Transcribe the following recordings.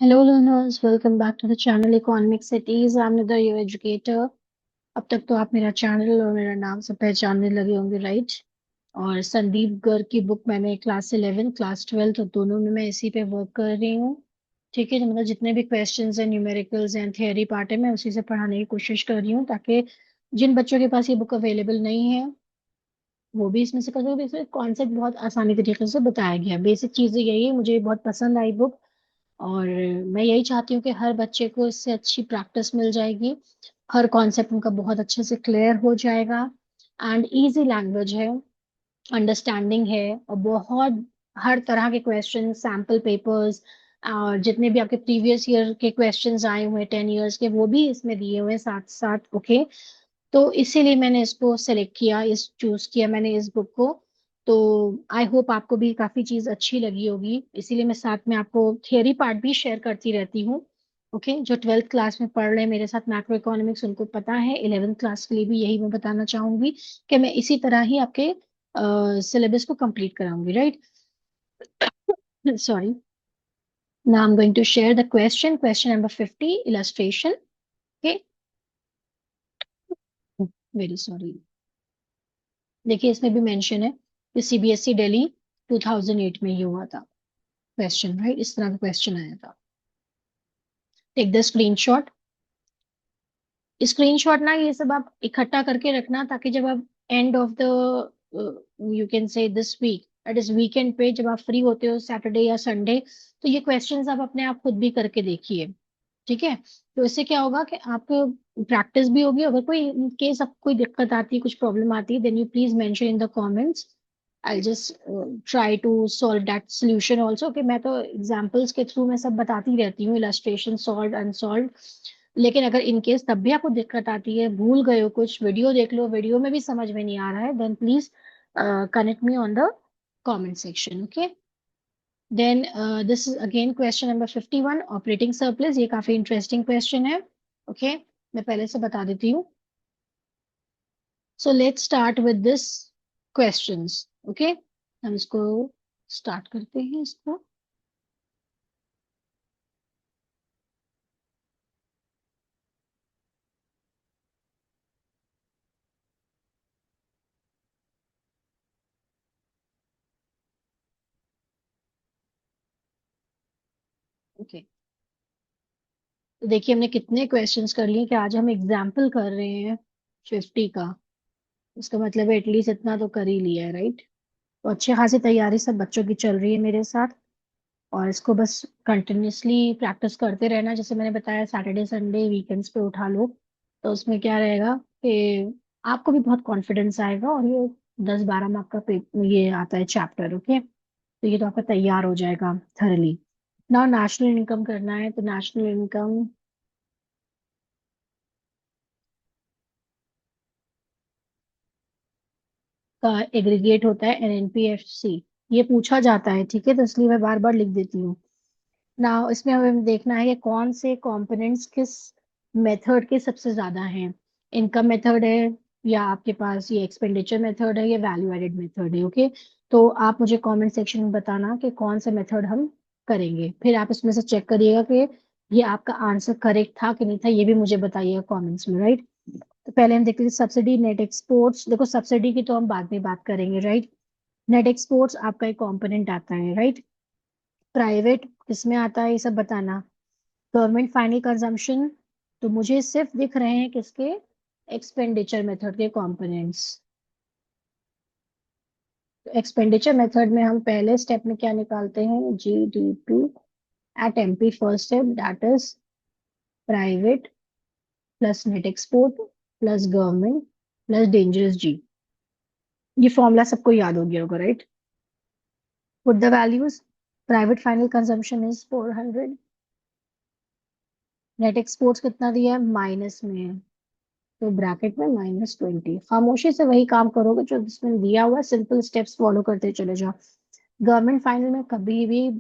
Hello learners, welcome back to the channel Economic Cities. I'm Nidha, your educator. अब तक तो आप मेरा चैनल और मेरा नाम सब पहचानने लगे होंगे, राइट? और संदीप गर्ग की बुक मैंने क्लास 11 क्लास 12 तो दोनों में मैं इसी पे वर्क कर रही हूँ। ठीक है, तो मतलब जितने भी क्वेश्चंस हैं, न्यूमेरिकल्स एंड थियरी पार्ट है, मैं उसी से पढ़ाने की कोशिश कर रही हूँ ताकि जिन बच्चों के पास ये बुक अवेलेबल नहीं है वो भी इसमें से कर सके। इसमें कॉन्सेप्ट बहुत आसानी तरीके से बताया गया है, बेसिक चीजें यही है। मुझे बहुत पसंद आई बुक और मैं यही चाहती हूँ कि हर बच्चे को इससे अच्छी प्रैक्टिस मिल जाएगी, हर कॉन्सेप्ट उनका बहुत अच्छे से क्लियर हो जाएगा। एंड इजी लैंग्वेज है, अंडरस्टैंडिंग है, और बहुत हर तरह के क्वेश्चन, सैम्पल पेपर्स और जितने भी आपके प्रीवियस ईयर के क्वेश्चंस आए हुए हैं 10 years के, वो भी इसमें दिए हुए हैं साथ साथ। ओके, तो इसीलिए मैंने इसको सेलेक्ट किया, इस चूज किया मैंने इस बुक को। तो आई होप आपको भी काफी चीज अच्छी लगी होगी, इसीलिए मैं साथ में आपको थियरी पार्ट भी शेयर करती रहती हूँ। ओके, जो 12th क्लास में पढ़ रहे हैं मेरे साथ मैक्रो इकोनॉमिक्स, उनको पता है। 11th क्लास के लिए भी यही मैं बताना चाहूंगी कि मैं इसी तरह ही आपके सिलेबस को कंप्लीट कराऊंगी, right? Sorry. Now I am going to share the question number 50 illustration. Okay, very sorry. देखिए, इसमें भी मेंशन है कि सीबीएसई दिल्ली 2008 में ये हुआ था क्वेश्चन, राइट? इस तरह का क्वेश्चन आया था। Take the screenshot. स्क्रीनशॉट ना ये सब आप इकट्ठा करके रखना, ताकि जब आप end of the you can say this week, that is weekend पे, जब आप फ्री होते हो सैटरडे या संडे, तो ये क्वेश्चंस आप अपने आप खुद भी करके देखिए। ठीक है, तो इससे क्या होगा कि आपको प्रैक्टिस भी होगी। अगर कोई केस आपको कोई दिक्कत आती है, कुछ प्रॉब्लम आती है, then you please mention in the comments. I just try to solve that solution also. कि मैं तो एग्जाम्पल्स के थ्रू मैं सब बताती रहती हूँ, इलस्ट्रेशन सॉल्व अनसॉल्व। लेकिन अगर इन केस तब भी आपको दिक्कत आती है, भूल गए हो कुछ, वीडियो देख लो, वीडियो में भी समझ में नहीं आ रहा है, then please connect me on the comment section. Okay, then this is again question number 51, operating surplus. ये काफी इंटरेस्टिंग क्वेश्चन है। ओके, मैं पहले से बता देती हूँ। So let's start with this questions. Okay, हम इसको स्टार्ट करते हैं इसको। ओके, तो देखिए हमने कितने क्वेश्चंस कर लिए कि आज हम एग्जाम्पल कर रहे हैं 50 का। इसका मतलब है एटलीस्ट इतना तो कर ही लिया है, राइट? तो अच्छी खासी तैयारी सब बच्चों की चल रही है मेरे साथ, और इसको बस कंटिन्यूअसली प्रैक्टिस करते रहना। जैसे मैंने बताया, सैटरडे संडे वीकेंड्स पे उठा लो, तो उसमें क्या रहेगा कि आपको भी बहुत कॉन्फिडेंस आएगा। और ये 10-12 मार्क का ये आता है चैप्टर। ओके, तो ये तो आपका तैयार हो जाएगा थरली। ना नेशनल इनकम करना है, तो नेशनल इनकम का एग्रीगेट होता है एनएनपीएफसी। ये पूछा जाता है, ठीक है, तो इसलिए मैं बार बार लिख देती हूँ। ना इसमें हमें देखना है कि कौन से कंपोनेंट्स किस मेथड के सबसे ज्यादा हैं। इनकम मेथड है, या आपके पास ये एक्सपेंडिचर मेथड है, या वैल्यू एडेड मेथड है। ओके, तो आप मुझे कमेंट सेक्शन में बताना कि कौन सा मेथड हम करेंगे। फिर आप इसमें से चेक करिएगा कि ये आपका आंसर करेक्ट था कि नहीं था, ये भी मुझे बताइएगा कमेंट्स में, राइट? तो पहले हम देखते हैं सब्सिडी नेट एक्सपोर्ट्स। देखो, सब्सिडी की तो हम बाद में बात करेंगे, राइट? नेट एक्सपोर्ट्स आपका एक कंपोनेंट आता है, राइट? प्राइवेट किसमें आता है, ये सब बताना। गवर्नमेंट फाइनल कंजम्पशन, तो मुझे सिर्फ दिख रहे हैं किसके, एक्सपेंडिचर मेथड के कंपोनेंट्स। एक्सपेंडिचर मेथड में हम पहले स्टेप में क्या निकालते हैं, GDP at MP. First step, that is private plus net export plus government plus dangerous G. ये फॉर्मूला सबको याद हो गया होगा, राइट? Put the values. Private final consumption is 400, net exports कितना दिया है, माइनस में है, तो ब्रैकेट में -20। खामोशी से वही काम करोगे जो जिसमें दिया हुआ है, सिंपल स्टेप्स फॉलो करते चले जाओ। गवर्नमेंट फाइनल में कभी भी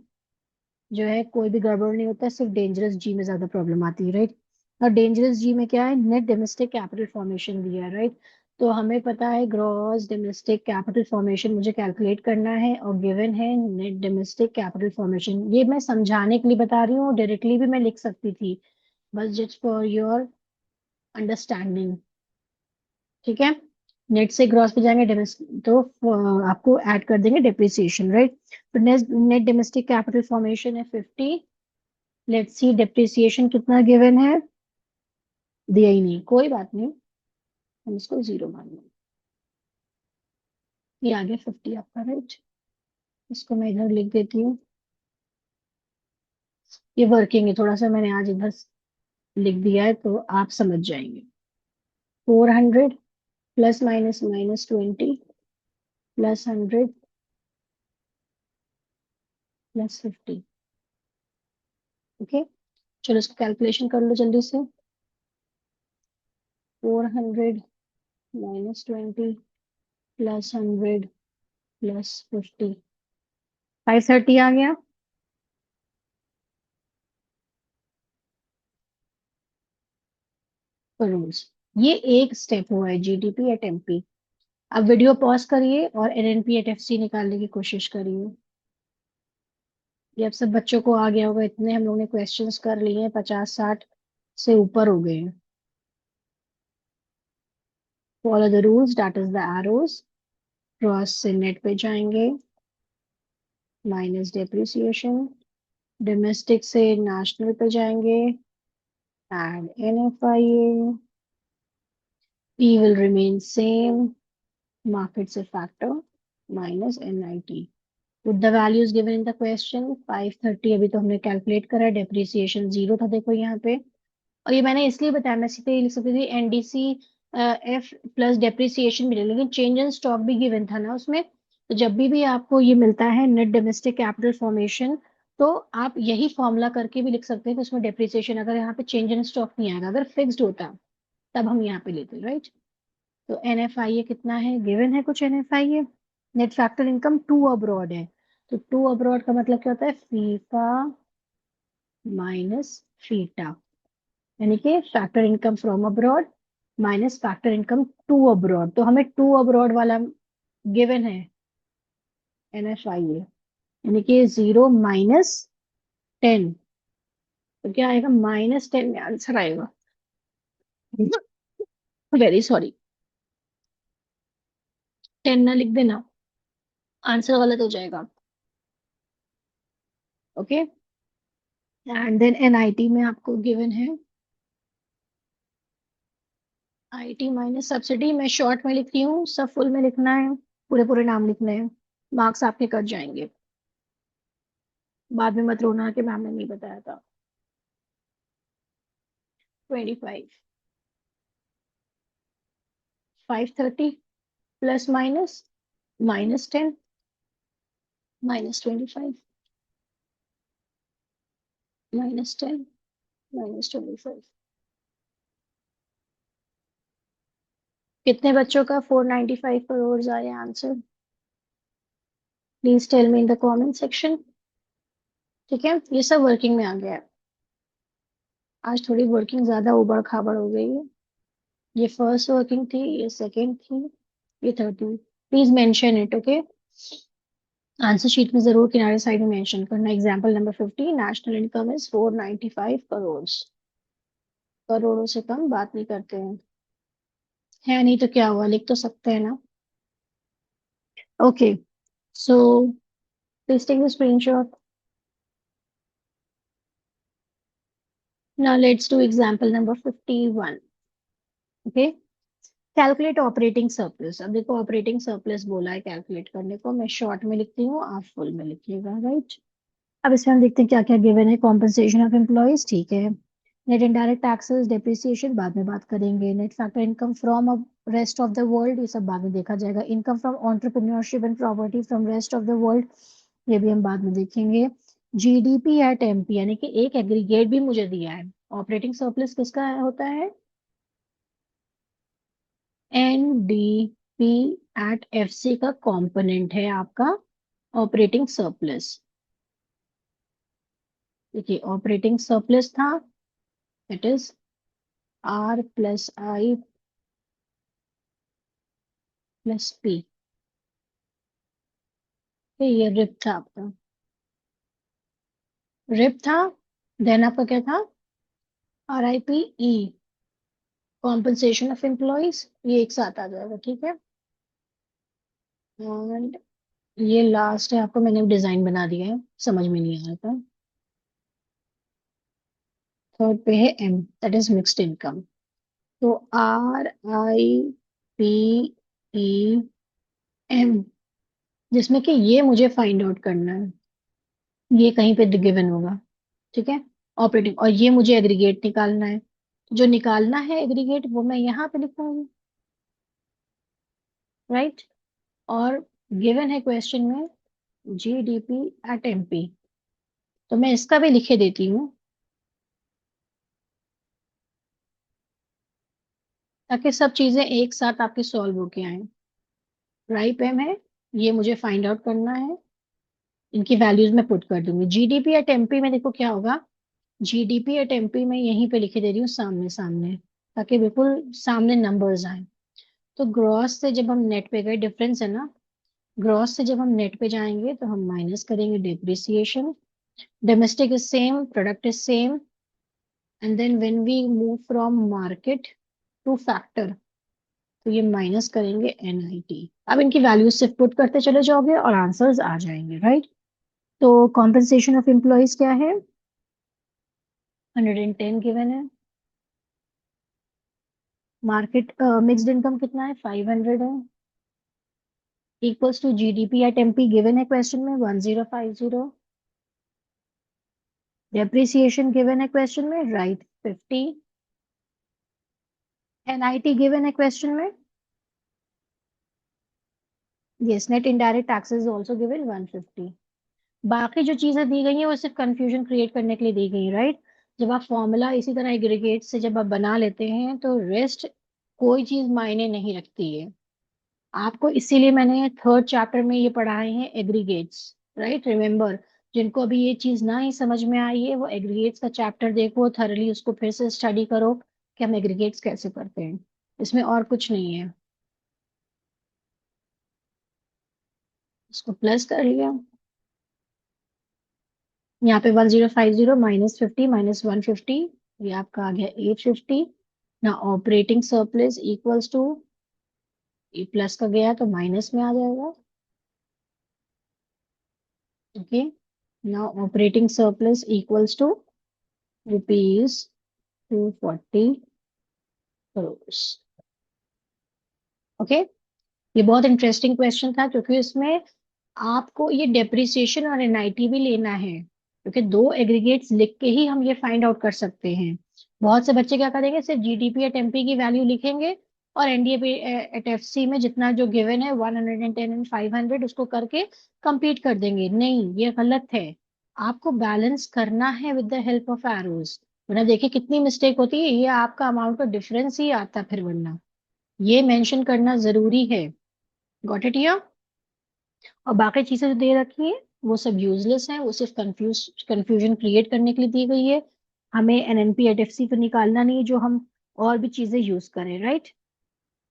जो है कोई भी गड़बड़ नहीं होता है, सिर्फ डेंजरस जी में ज्यादा प्रॉब्लम आती है, राइट? और डेंजरस जी में क्या है, नेट डोमेस्टिक कैपिटल फॉर्मेशन दिया है, राइट? तो हमें पता है ग्रॉस डोमेस्टिक कैपिटल फॉर्मेशन मुझे कैलकुलेट करना है, और गिवन है नेट डोमेस्टिक कैपिटल फॉर्मेशन। ये मैं समझाने के लिए बता रही हूँ, डायरेक्टली भी मैं लिख सकती थी, बस जस्ट फॉर योर अंडरस्टैंडिंग। ठीक है, नेट से ग्रॉस पे जाएंगे, तो आपको ऐड कर देंगे डिप्रिसिएशन, राइट। तो नेट डोमेस्टिक कैपिटल फॉर्मेशन है 50। लेट्स सी डिप्रिसिएशन कितना गिवन है, दिया ही नहीं, कोई बात नहीं, हम इसको जीरो मान लेंगे। ये आ गया 50 आपका, राइट। इसको मैं इधर लिख देती हूँ, ये वर्किंग है, थोड़ा सा मैंने आज इधर लिख दिया है तो आप समझ जाएंगे। 400 plus minus minus 20 plus 100 plus 50। Okay, चलो इसको कैलकुलेशन कर लो जल्दी से। 400 माइनस 20 प्लस 100 प्लस 50, 530 आ गया। करोड़। ये एक स्टेप हुआ है जीडीपी एट एमपी। अब वीडियो पॉज करिए और एनएनपी एट एफसी निकालने की कोशिश करिए। ये अब सब बच्चों को आ गया होगा, इतने हम लोग ने क्वेश्चंस कर लिए हैं, 50-60 से ऊपर हो गए हैं। Follow the rules, that is the arrows. Gross से नेट पे जाएंगे, माइनस डेप्रिसिएशन। डोमेस्टिक से नेशनल पे जाएंगे, add NFIA. P will remain same, market से factor minus NIT. With the values given in the question, 530 अभी तो हमने कैलकुलेट करा, डेप्रिसिएशन जीरो था देखो यहाँ पे। और ये मैंने इसलिए बताया, मैं सीधे लिख सकती थी एनडीसी एफ प्लस डेप्रिसिएशन भी, लेकिन चेंज इन स्टॉक भी गिवन था ना उसमें। तो जब भी आपको ये मिलता है नेट डोमेस्टिक कैपिटल फॉर्मेशन, तो आप यही फॉर्मूला करके भी लिख सकते हैं कि उसमें डेप्रिसिएशन, अगर यहाँ पे चेंज इन स्टॉक नहीं आएगा, अगर फिक्स्ड होता तब हम यहाँ पे लेते, राइट। तो एनएफआईए कितना है, गिवन है कुछ NFIA. Net factor income to abroad है, तो टू अब्रॉड का मतलब क्या होता है, फीफा माइनस फीटा, यानी कि factor income from abroad minus factor income to abroad. तो हमें टू अब्रॉड वाला गिवन है एनएफआईए, यानी कि 0 - 10। तो क्या आएगा, -10 में आंसर आएगा। वेरी सॉरी, 10 ना लिख देना, आंसर गलत हो जाएगा। ओके, एंड देन एनआईटी में आपको गिवन है आईटी माइनस सब्सिडी। मैं शॉर्ट में लिख रही हूँ, सब फुल में लिखना है, पूरे पूरे नाम लिखने हैं, मार्क्स आपके कट जाएंगे। बाद में मत रोना कि मैम ने नहीं बताया था। 25, 530 प्लस माइनस -10 -25 -10 -25। कितने बच्चों का 495 करोड़ आया answer, please tell me in the comment section. ठीक है, ये सब वर्किंग में आ गया है। आज थोड़ी वर्किंग ज्यादा उबड़ खाबड़ हो गई है। ये फर्स्ट वर्किंग थी, ये सेकंड थी, ये थर्ड थी। Please mention it, okay. Answer sheet में जरूर किनारे साइड में मेंशन करना। Example number 50, national income is 495 crore. करोड़ों से कम बात नहीं करते हैं, है नहीं तो क्या हुआ, लिख तो सकते हैं ना। Okay, so please take the screenshot. Now let's do example number 51। Okay, calculate operating surplus. अब देखो ऑपरेटिंग सरप्लस बोला है कैलकुलेट करने को, मैं शॉर्ट में लिखती हूँ, आप फुल में लिखिएगा, राइट। अब इसमें हम देखते हैं क्या क्या गिवन है। कॉम्पनसेशन ऑफ एम्प्लॉयज, ठीक है। नेट इनडायरेक्ट टैक्सेस, डेप्रिसिएशन बाद में बात करेंगे। Net factor income from rest of the world, ये सब बाद में देखा जाएगा। Income from entrepreneurship and property from rest of the world, ये भी हम बाद में देखेंगे। जीडीपी एट एमपी, यानी कि एक एग्रीगेट भी मुझे दिया है। ऑपरेटिंग सरप्लस किसका होता है, एनडीपी एट एफसी का कंपोनेंट है आपका ऑपरेटिंग सरप्लस। देखिए ऑपरेटिंग सरप्लस था, it is R + I plus P. ये रिप था आपका, रिप था। देन आपका क्या था? RIPE, कॉम्पनसेशन ऑफ एम्प्लॉयज, ये एक साथ आ जाएगा, ठीक है। एंड ये लास्ट है, आपको मैंने डिजाइन बना दिया है, समझ में नहीं आ रहा था। थर्ड पे है M, that is mixed income. तो RIPEM, जिसमें कि ये मुझे फाइंड आउट करना है, ये कहीं पे गिवन होगा, ठीक है। ऑपरेटिंग, और ये मुझे एग्रीगेट निकालना है। जो निकालना है एग्रीगेट वो मैं यहाँ पे लिखूंगी, राइट। और गिवन है क्वेश्चन में GDP@MP, तो मैं इसका भी लिखे देती हूँ ताकि सब चीजें एक साथ आपकी सॉल्व होके आए। राइप एम है, ये मुझे फाइंड आउट करना है, इनकी वैल्यूज मैं पुट कर दूंगी। GDP@MP में देखो क्या होगा, GDP@MP में यहीं पे लिखे दे रही हूँ सामने सामने, ताकि बिल्कुल सामने नंबर्स आए। तो ग्रॉस से जब हम नेट पे गए, डिफरेंस है ना, ग्रॉस से जब हम नेट पे जाएंगे तो हम माइनस करेंगे depreciation. Domestic is same, product is same, and then when we move from market to factor, तो ये माइनस करेंगे NIT। अब इनकी वैल्यूज सिर्फ पुट करते चले जाओगे और आंसर्स आ जाएंगे, राइट। तो कॉम्पेंसेशन ऑफ एम्प्लॉयज क्या है? 110 गिवन है। मार्केट मिक्स्ड इनकम कितना है? 500 है। इक्वल्स टू GDP@MP गिवन है क्वेश्चन में 1050। डेप्रिसिएशन गिवन है क्वेश्चन में, राइट, 50। NIT गिवन है क्वेश्चन में, yes. Net indirect taxes also given 150। बाकी जो चीजें दी गई हैं वो सिर्फ कंफ्यूजन क्रिएट करने के लिए दी गई, राइट। जब आप फॉर्मूला इसी तरह एग्रीगेट से जब आप बना लेते हैं तो रेस्ट कोई चीज मायने नहीं रखती है आपको। इसीलिए मैंने थर्ड चैप्टर में ये पढ़ाए हैं एग्रीगेट्स, राइट। रिमेम्बर, जिनको अभी ये चीज ना ही समझ में आई है वो एग्रीगेट्स का चैप्टर देखो थरली, उसको फिर से स्टडी करो कि हम एग्रीगेट्स कैसे करते हैं। इसमें और कुछ नहीं है। इसको प्लस कर लिया, यहाँ पे 1050 माइनस 50 माइनस 150, ये आपका आ गया 850 ना। ऑपरेटिंग सरप्लस इक्वल्स टू, ये प्लस का गया तो माइनस में आ जाएगा, ओके। ना operating surplus equals to ₹240 crore, okay. ये बहुत इंटरेस्टिंग क्वेश्चन था क्योंकि इसमें आपको ये डेप्रिसिएशन और NIT भी लेना है, क्योंकि दो एग्रीगेट्स लिख के ही हम ये फाइंड आउट कर सकते हैं। बहुत से बच्चे क्या करेंगे, सिर्फ GDP@MP की वैल्यू लिखेंगे और NDA@FC में जितना जो गिवन है 110 एंड 500 उसको करके कंप्लीट कर देंगे। नहीं, ये गलत है। आपको बैलेंस करना है with the help of arrows, वरना देखिए कितनी मिस्टेक होती है, ये आपका अमाउंट का डिफरेंस ही आता फिर, वरना ये मेंशन करना जरूरी है। Got it? और बाकी चीजें जो दे रखी है वो सब यूजलेस है, वो सिर्फ कंफ्यूजन क्रिएट करने के लिए दी गई है। हमें NNP@FC को निकालना नहीं है, जो हम और भी चीजें यूज करें, राइट।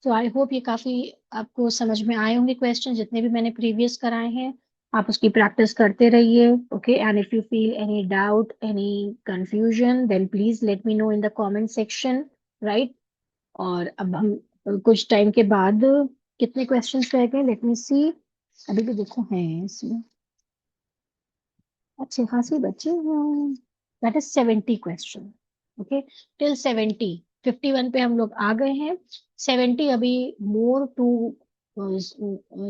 तो आई होप ये काफी आपको समझ में आए होंगे क्वेश्चन, जितने भी मैंने प्रीवियस कराए हैं। आप उसकी प्रैक्टिस करते रहिए, okay. And if you feel any doubt, any confusion, then please let me know in the comment section, right. और अब हम कुछ टाइम के बाद, कितने क्वेश्चंस रह गए, लेट मी सी। अभी भी देखो हैं इसमें अच्छे खासे बच्चे हैं। That is 70 question, okay. Till 70, 51 पे हम लोग आ गए हैं। 70 अभी more to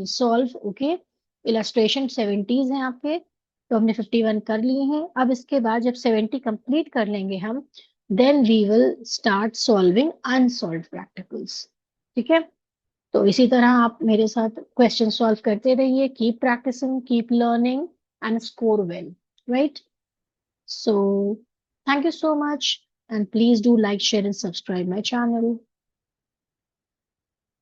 solve, okay. Illustration 70s हैं आपके, तो हमने 51 कर लिए हैं। अब इसके बाद जब 70 कंप्लीट कर लेंगे हम, then we will start solving unsolved practicals, ठीक है। तो इसी तरह आप मेरे साथ क्वेश्चन सॉल्व करते रहिए, keep practicing, keep learning and score well, right. So thank you so much, and please do like, share and subscribe my channel.